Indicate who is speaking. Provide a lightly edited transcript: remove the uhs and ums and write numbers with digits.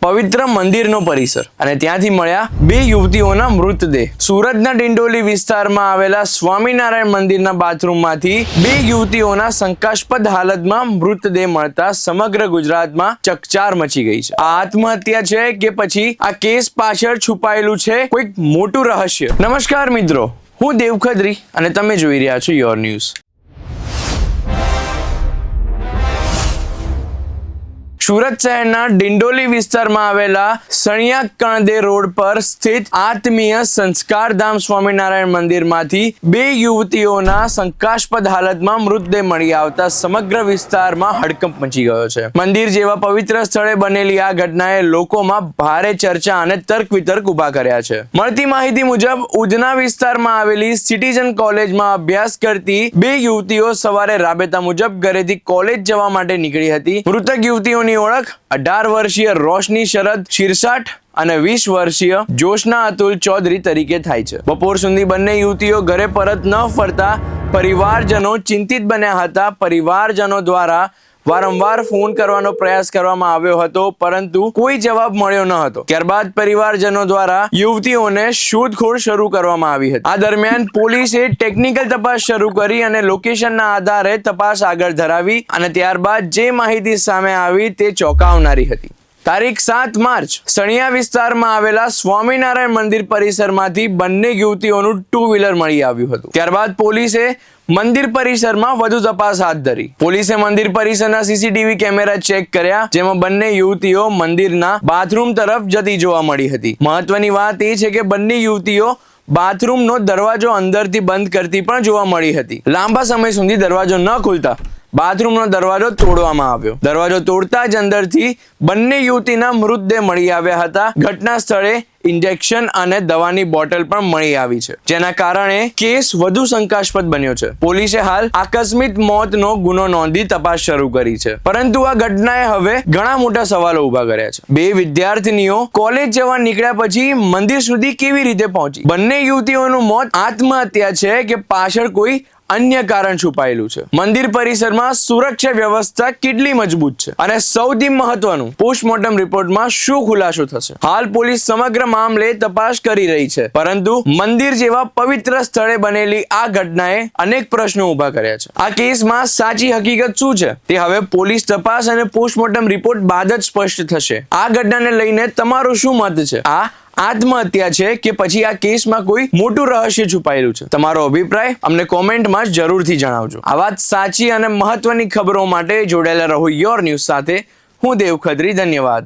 Speaker 1: પવિત્ર મંદિરનો પરિસર અને ત્યાંથી મળ્યા બે યુવતીઓના મૃતદેહ। સુરતના ડિંડોલી વિસ્તારમાં આવેલા સ્વામિનારાયણ મંદિરના બાથરૂમમાંથી બે યુવતીઓના શંકાસ્પદ હાલતમાં મૃતદેહ મળતા સમગ્ર ગુજરાતમાં ચકચાર મચી ગઈ છે। આ આત્મહત્યા છે કે પછી આ કેસ પાછળ છુપાયેલું છે કોઈક મોટું રહસ્ય। નમસ્કાર મિત્રો, હું દેવ ખત્રી અને તમે જોઈ રહ્યા છો યોર ન્યૂઝ। સુરત શહેરના ડિંડોલી વિસ્તારમાં આવેલા સણિયા કણદે રોડ પર સ્થિત આત્મીય સંસ્કારધામ સ્વામિનારાયણ મંદિરમાંથી બે યુવતીઓના શંકાસ્પદ હાલતમાં મૃતદેહ મળી આવતા સમગ્ર વિસ્તારમાં હડકંપ મચી ગયો છે। મંદિર જેવા પવિત્ર સ્થળે બનેલી આ ઘટનાએ લોકોમાં ભારે ચર્ચા અને તર્ક વિતર્ક ઉભા કર્યા છે। મળતી માહિતી મુજબ ઉધના વિસ્તારમાં આવેલી સિટીઝન કોલેજમાં અભ્યાસ કરતી બે યુવતીઓ સવારે રાબેતા મુજબ ઘરેથી કોલેજ જવા માટે નીકળી હતી। મૃતક યુવતીઓની ઓળખ 18 વર્ષીય રોશની શરદ શિરસાટ અને 20 વર્ષીય જોશના અતુલ ચૌધરી તરીકે થાય છે। બપોર સુધી બંને યુવતીઓ ઘરે પરત ન ફરતા પરિવારજનો ચિંતિત બન્યા હતા। પરિવારજનો દ્વારા વારંવાર ફોન કરવાનો પ્રયાસ કરવામાં આવ્યો હતો, પરંતુ કોઈ જવાબ મળ્યો ન હતો। ત્યારબાદ પરિવારજનો દ્વારા યુવતીઓને શોધખોળ શરૂ કરવામાં આવી હતી। આ દરમિયાન પોલીસે ટેકનિકલ તપાસ શરૂ કરી અને લોકેશનના આધારે તપાસ આગળ ધરાવી અને ત્યારબાદ જે માહિતી સામે આવી તે ચોંકાવનારી હતી। તારીખ 7 માર્ચ સણિયા વિસ્તારમાં આવેલા સ્વામિનારાયણ મંદિર પરિસરમાંથી બંને યુવતીઓનું 2 વ્હીલર મળી આવ્યું હતું। ત્યારબાદ પોલીસે મંદિર પરિસરમાં વધુ તપાસ હાથ ધરી। પોલીસે મંદિર પરિસરના સીસીટીવી કેમેરા ચેક કર્યા, જેમાં બંને યુવતીઓ મંદિરના બાથરૂમ તરફ જતી જોવા મળી હતી। મહત્વની વાત એ છે કે બંને યુવતીઓ બાથરૂમનો દરવાજો અંદરથી બંધ કરતી પણ જોવા મળી હતી। લાંબા સમય સુધી દરવાજો ન ખુલતા બાથરૂમનો દરવાજો તોડવામાં આવ્યો। દરવાજો તોડતા જ અંદરથી બંને યુવતીના મૃતદેહ મળી આવ્યા હતા। ઘટના સ્થળે ઇન્જેક્શન અને દવાની બોટલ પણ મળી આવી છે, જેના કારણે કેસ વધુ શંકાસ્પદ બન્યો છે। પોલીસે હાલ આકસ્મિક મોતનો ગુનો નોંધી તપાસ શરૂ કરી છે, પરંતુ આ ઘટનાએ હવે ઘણા મોટા સવાલો ઉભા કર્યા છે। બે વિદ્યાર્થીનીઓ કોલેજ જવા નીકળ્યા પછી મંદિર સુધી કેવી રીતે પહોંચી? બંને યુવતીઓનું મોત આત્મહત્યા છે કે પાછળ કોઈ અન્ય કારણ છુપાયેલું છે? મંદિર પરિસરમાં સુરક્ષા વ્યવસ્થા કેટલી મજબૂત છે? અને સૌથી મહત્વનું, પોસ્ટમોર્ટમ રિપોર્ટમાં શું ખુલાસો થશે? હાલ પોલીસ સમગ્ર મામલે તપાસ કરી રહી છે, પરંતુ મંદિર જેવા પવિત્ર સ્થળે બનેલી આ ઘટનાએ અનેક પ્રશ્નો ઉભા કર્યા છે। આ કેસમાં સાચી હકીકત શું છે તે હવે પોલીસ તપાસ અને પોસ્ટમોર્ટમ રિપોર્ટ બાદ જ સ્પષ્ટ થશે। આ ઘટનાને લઈને તમારું શું મત છે? આ આત્મહત્યા છે કે પછી આ કેસમાં કોઈ મોટું રહસ્ય છુપાયેલું છે? તમારો અભિપ્રાય અમને કોમેન્ટમાં જરૂરથી જણાવજો। આ વાત સાચી અને મહત્વની ખબરો માટે જોડાયેલા રહો યોર ન્યૂઝ સાથે। હું દેવ ખત્રી, ધન્યવાદ।